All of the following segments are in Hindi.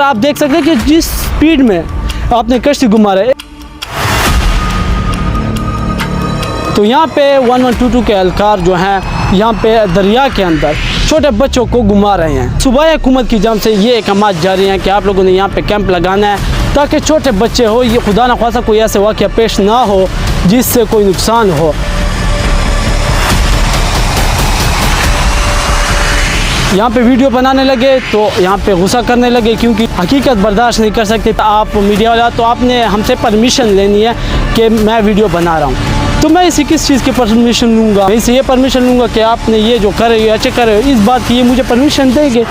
तरह आप देख सकते हैं कि जिस स्पीड में आपने कश्ती घुमा रहे, तो यहाँ पे 1122 के एहलकार जो हैं यहाँ पे दरिया के अंदर छोटे बच्चों को घुमा रहे हैं। सूबाई हुकूमत की जानिब से ये अहकामात जारी हैं कि आप लोगों ने यहाँ पे कैंप लगाना है ताकि छोटे बच्चे हो, ये खुदा न ख्वास्ता कोई ऐसे वाक़या पेश ना हो जिससे कोई नुकसान हो। यहाँ पे वीडियो बनाने लगे तो यहाँ पे गुस्सा करने लगे क्योंकि हकीकत बर्दाश्त नहीं कर सकते। आप मीडिया वाला, तो आपने हमसे परमिशन लेनी है कि मैं वीडियो बना रहा हूँ, तो मैं इसी किस चीज़ की परमिशन लूँगा? मैं इसे ये परमिशन लूँगा कि आपने ये जो कर रहे हो अच्छे कर रहे हो, इस बात की ये मुझे परमिशन देंगे?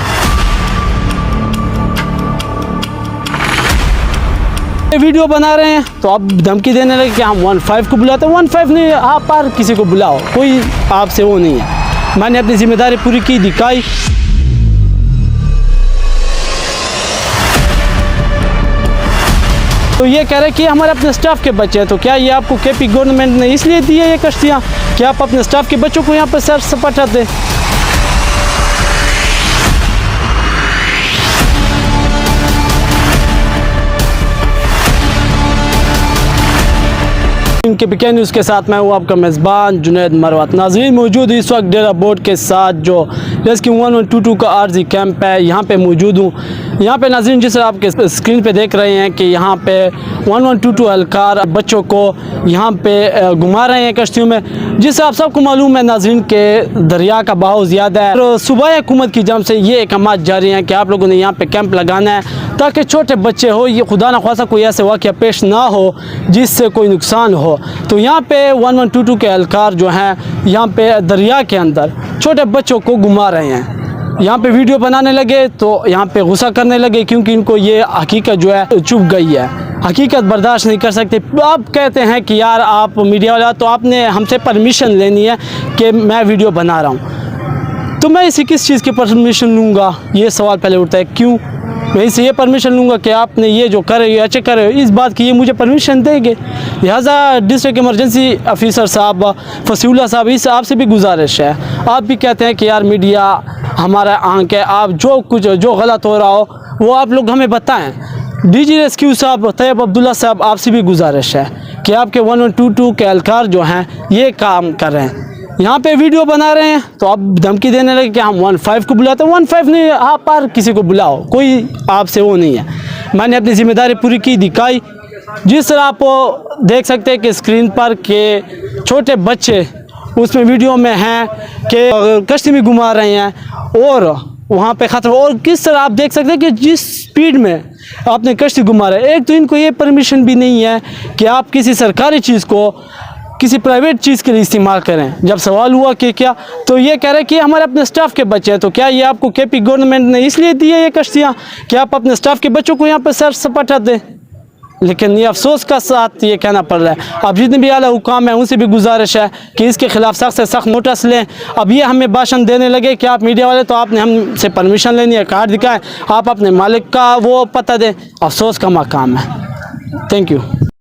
वीडियो बना रहे हैं तो आप धमकी देने लगे कि हम 15 को बुलाते हैं। 15 नहीं, आप पर किसी को बुलाओ, कोई आपसे वो नहीं है। मैंने अपनी जिम्मेदारी पूरी की, दिखाई। तो ये कह रहे हैं कि हमारे अपने स्टाफ के बच्चे हैं, तो क्या ये आपको केपी गवर्नमेंट ने इसलिए दी है ये कश्तियाँ कि आप अपने स्टाफ के बच्चों को यहाँ पर सैर सपाटा दें? इनके पीके न्यूज़ के साथ मैं हूँ आपका मेज़बान जुनैद मरवत। नाज़रीन, मौजूद इस वक्त डेरा बोर्ड के साथ जो रेस्क्यू 1122 का आर्जी कैंप है, यहाँ पे मौजूद हूँ। यहाँ पे नाज़रीन जिस तरह आपके स्क्रीन पे देख रहे हैं कि यहाँ पे 1122 एहलकार बच्चों को यहाँ पे घुमा रहे हैं कश्तियों में। जिससे आप सबको मालूम है नाज़रीन के दरिया का बहाव ज़्यादा है और सूबाई हुकूमत की जानिब से ये अहकामात जारी हैं कि आप लोगों ने यहाँ पे कैंप लगाना है ताकि छोटे बच्चे हो, ये खुदा न ख्वास्ता कोई ऐसे वाक़या पेश ना हो जिससे कोई नुकसान हो। तो यहाँ पे 1122 के एहलकार जो हैं यहाँ पे दरिया के अंदर छोटे बच्चों को घुमा रहे हैं। यहाँ पे वीडियो बनाने लगे तो यहाँ पे गुस्सा करने लगे क्योंकि इनको ये हकीकत जो है चुभ गई है, हकीकत बर्दाश्त नहीं कर सकते। आप कहते हैं कि यार आप मीडिया वाला, तो आपने हमसे परमिशन लेनी है कि मैं वीडियो बना रहा हूँ, तो मैं इसी किस चीज़ की परमिशन लूँगा? ये सवाल पहले उठता है। क्यों मैं इसे ये परमिशन लूँगा कि आपने ये जो कर रहे हो अच्छे कर रहे हो, इस बात की ये मुझे परमिशन देंगे? लिहाजा डिस्ट्रिक्ट इमरजेंसी ऑफिसर साहब फसीउल्लाह साहब, इस आपसे भी गुजारिश है, आप भी कहते हैं कि यार मीडिया हमारा आंख है, आप जो कुछ जो गलत हो रहा हो वो आप लोग हमें बताएं। डीजी रेस्क्यू साहब तैयब अब्दुल्ला साहब, आपसे भी गुजारिश है कि आपके 1122 के एहलकार जो हैं ये काम कर रहे हैं, यहाँ पे वीडियो बना रहे हैं तो आप धमकी देने लगे कि हम 15 को बुलाते हैं। 15 नहीं, आप पर किसी को बुलाओ, कोई आपसे वो नहीं है। मैंने अपनी जिम्मेदारी पूरी की, दिखाई। जिस तरह आप देख सकते हैं कि स्क्रीन पर के छोटे बच्चे उसमें वीडियो में हैं कि कश्ती में घुमा रहे हैं और वहाँ पे ख़तरा, और किस तरह आप देख सकते हैं कि जिस स्पीड में आपने कश्ती घुमा रहे हैं। एक तो इनको ये परमिशन भी नहीं है कि आप किसी सरकारी चीज़ को किसी प्राइवेट चीज़ के लिए इस्तेमाल करें। जब सवाल हुआ कि क्या, तो ये कह रहे हैं कि हमारे अपने स्टाफ के बच्चे हैं, तो क्या ये आपको केपी गवर्नमेंट ने इसलिए दी है ये कश्तियाँ कि आप अपने स्टाफ के बच्चों को यहाँ पर सैर सपाटा दें? लेकिन ये अफसोस का साथ ये कहना पड़ रहा है। अब जितने भी आला हुकाम है उनसे भी गुजारिश है कि इसके खिलाफ सख्त से सख्त नोटिस लें। अब ये हमें भाषण देने लगे कि आप मीडिया वाले, तो आपने हमसे परमिशन लेनी है, कार्ड दिखाएं, आप अपने मालिक का वो पता दें। अफसोस का मकाम है। Thank you.